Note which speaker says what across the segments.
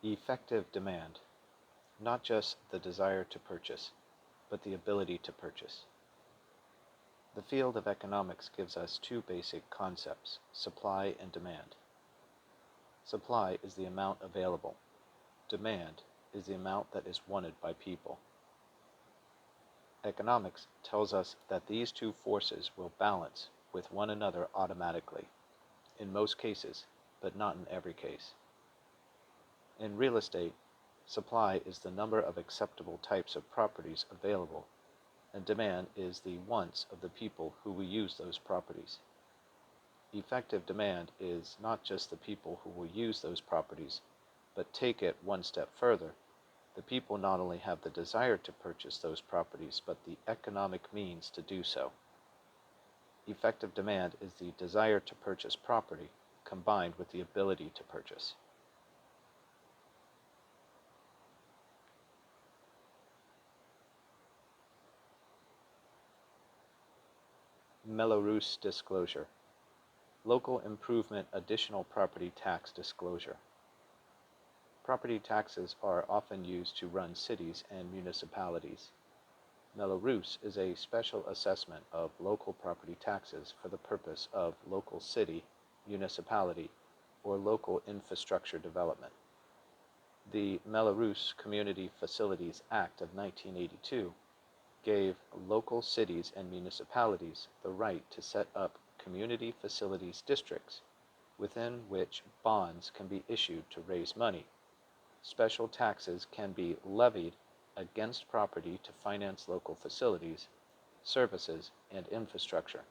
Speaker 1: Effective demand, not just the desire to purchase, but the ability to purchase. The field of economics gives us two basic concepts, supply and demand. Supply is the amount available. Demand is the amount that is wanted by people. Economics tells us that these two forces will balance with one another automatically, in most cases, but not in every case. In real estate, supply is the number of acceptable types of properties available, and demand is the wants of the people who will use those properties. Effective demand is not just the people who will use those properties, but take it one step further. The people not only have the desire to purchase those properties, but the economic means to do so. Effective demand is the desire to purchase property combined with the ability to purchase. Mello-Roos disclosure. Local improvement additional property tax disclosure. Property taxes are often used to run cities and municipalities. Mello-Roos is a special assessment of local property taxes for the purpose of local city, municipality, or local infrastructure development. The Mello-Roos Community Facilities Act of 1982 gave local cities and municipalities the right to set up community facilities districts within which bonds can be issued to raise money. Special taxes can be levied against property to finance local facilities, services, and infrastructure.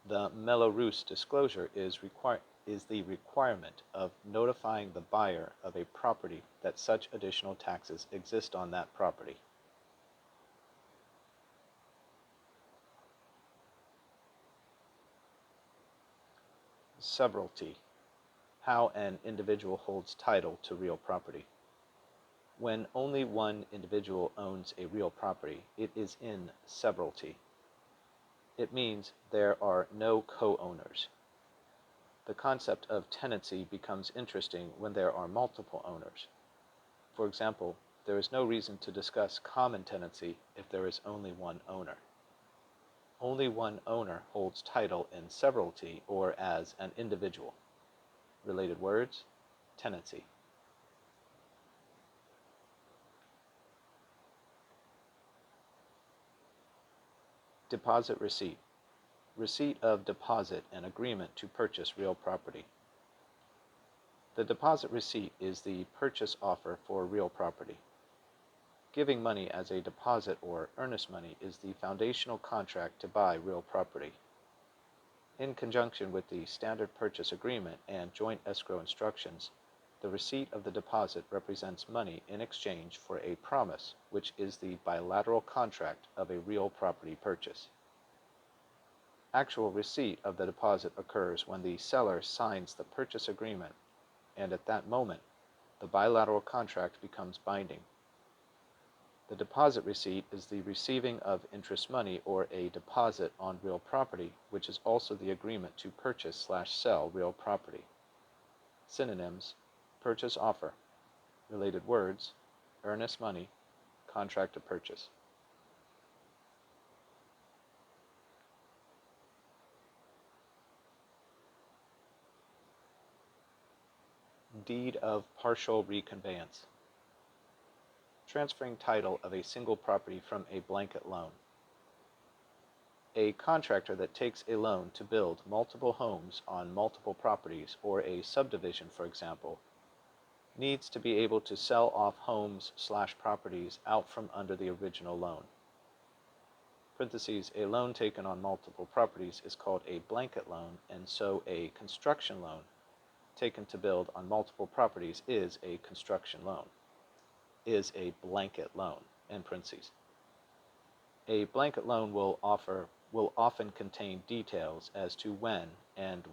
Speaker 1: The Mello-Roos disclosure is the requirement of notifying the buyer of a property that such additional taxes exist on that property. Severalty. How an individual holds title to real property. When only one individual owns a real property, it is in severalty. It means there are no co-owners. The concept of tenancy becomes interesting when there are multiple owners. For example, there is no reason to discuss common tenancy if there is only one owner. Only one owner holds title in severalty or as an individual. Related words, tenancy. Deposit receipt. Receipt of deposit and agreement to purchase real property. The deposit receipt is the purchase offer for real property. Giving money as a deposit or earnest money is the foundational contract to buy real property. In conjunction with the standard purchase agreement and joint escrow instructions, the receipt of the deposit represents money in exchange for a promise, which is the bilateral contract of a real property purchase. Actual receipt of the deposit occurs when the seller signs the purchase agreement, and at that moment, the bilateral contract becomes binding. The deposit receipt is the receiving of interest money or a deposit on real property, which is also the agreement to purchase/sell real property. Synonyms: purchase offer. Related words: earnest money, contract to purchase. Deed of partial reconveyance. Transferring title of a single property from a blanket loan. A contractor that takes a loan to build multiple homes on multiple properties, or a subdivision for example, needs to be able to sell off homes/properties out from under the original loan. Parentheses, a loan taken on multiple properties is called a blanket loan, and so a construction loan taken to build on multiple properties is a construction loan. Is a blanket loan, end parentheses. A blanket loan will often contain details as to when and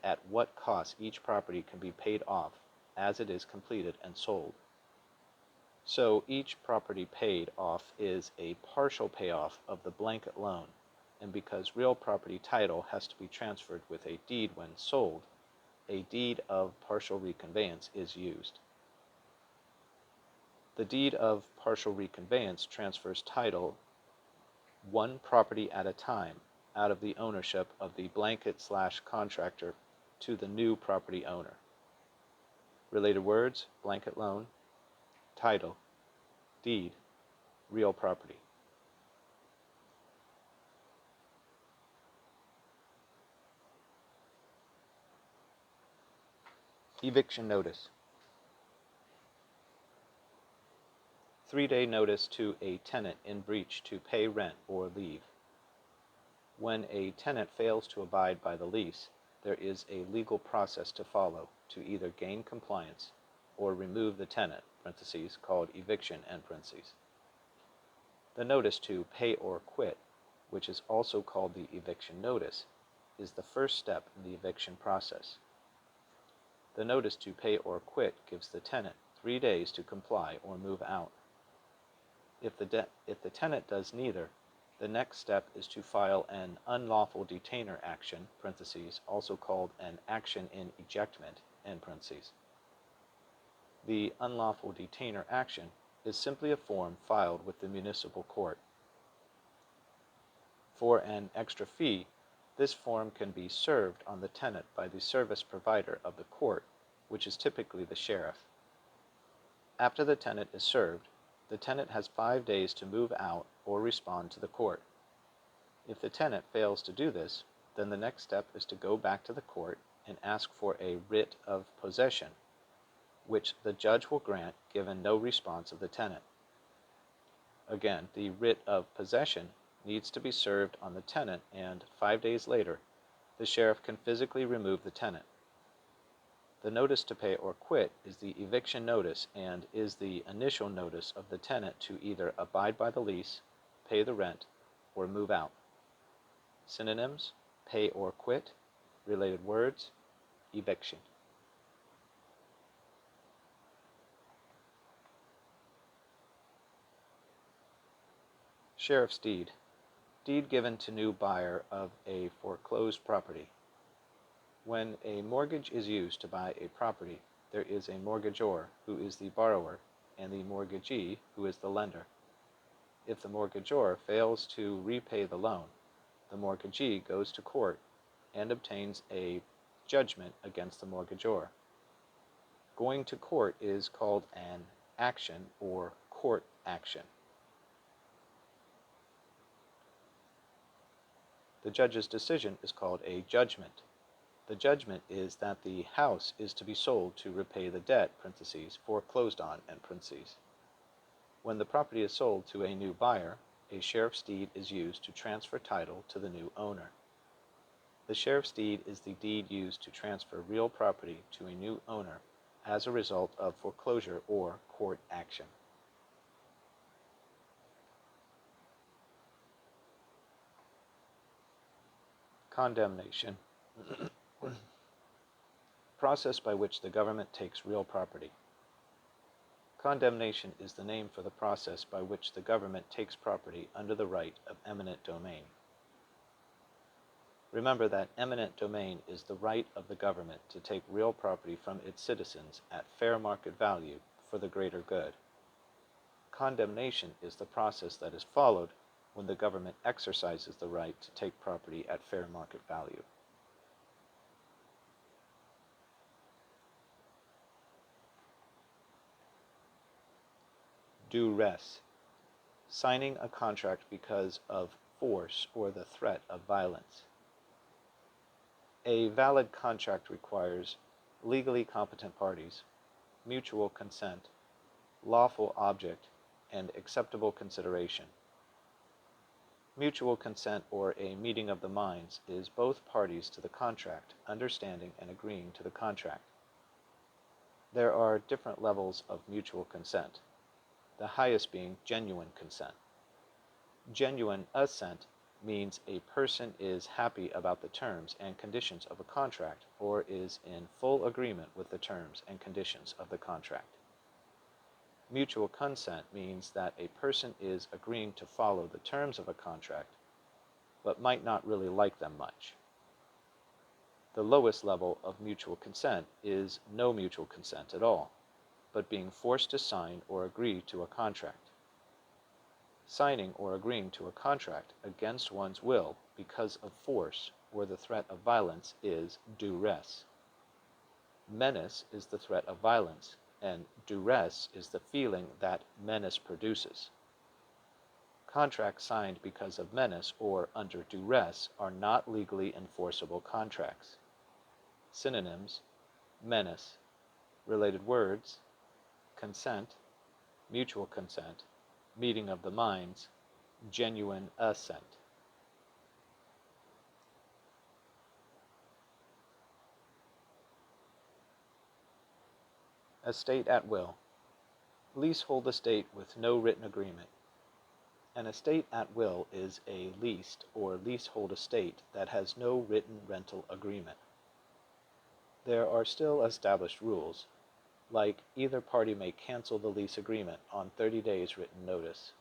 Speaker 1: at what cost each property can be paid off as it is completed and sold. So each property paid off is a partial payoff of the blanket loan, and because real property title has to be transferred with a deed when sold, a deed of partial reconveyance is used. The deed of partial reconveyance transfers title one property at a time out of the ownership of the blanket/contractor to the new property owner. Related words: blanket loan, title, deed, real property. Eviction notice. 3-day notice to a tenant in breach to pay rent or leave. When a tenant fails to abide by the lease, there is a legal process to follow to either gain compliance or remove the tenant, parentheses, called eviction, end parentheses. The notice to pay or quit, which is also called the eviction notice, is the first step in the eviction process. The notice to pay or quit gives the tenant 3 days to comply or move out. If the tenant does neither, the next step is to file an unlawful detainer action, parentheses, also called an action in ejectment, end parentheses. The unlawful detainer action is simply a form filed with the municipal court. For an extra fee, this form can be served on the tenant by the service provider of the court, which is typically the sheriff. After the tenant is served, the tenant has 5 days to move out or respond to the court. If the tenant fails to do this, then the next step is to go back to the court and ask for a writ of possession, which the judge will grant given no response of the tenant. Again, the writ of possession needs to be served on the tenant, and 5 days later, the sheriff can physically remove the tenant. The notice to pay or quit is the eviction notice and is the initial notice of the tenant to either abide by the lease, pay the rent, or move out. Synonyms: pay or quit. Related words: eviction. Sheriff's deed. Deed given to new buyer of a foreclosed property. When a mortgage is used to buy a property, there is a mortgagor, who is the borrower, and the mortgagee, who is the lender. If the mortgagor fails to repay the loan, the mortgagee goes to court and obtains a judgment against the mortgagor. Going to court is called an action or court action. The judge's decision is called a judgment. The judgment is that the house is to be sold to repay the debt, parentheses, foreclosed on, end parentheses. When the property is sold to a new buyer, a sheriff's deed is used to transfer title to the new owner. The sheriff's deed is the deed used to transfer real property to a new owner as a result of foreclosure or court action. Condemnation. Process by which the government takes real property. Condemnation is the name for the process by which the government takes property under the right of eminent domain. Remember that eminent domain is the right of the government to take real property from its citizens at fair market value for the greater good. Condemnation is the process that is followed when the government exercises the right to take property at fair market value. Duress. Signing a contract because of force or the threat of violence. A valid contract requires legally competent parties, mutual consent, lawful object, and acceptable consideration. Mutual consent, or a meeting of the minds, is both parties to the contract understanding and agreeing to the contract. There are different levels of mutual consent, the highest being genuine consent. Genuine assent means a person is happy about the terms and conditions of a contract or is in full agreement with the terms and conditions of the contract. Mutual consent means that a person is agreeing to follow the terms of a contract, but might not really like them much. The lowest level of mutual consent is no mutual consent at all, but being forced to sign or agree to a contract. Signing or agreeing to a contract against one's will because of force or the threat of violence is duress. Menace is the threat of violence, and duress is the feeling that menace produces. Contracts signed because of menace or under duress are not legally enforceable contracts. Synonyms: menace. Related words: consent, mutual consent, meeting of the minds, genuine assent. Estate at will. Leasehold estate with no written agreement. An estate at will is a leased or leasehold estate that has no written rental agreement. There are still established rules, like either party may cancel the lease agreement on 30 days written notice.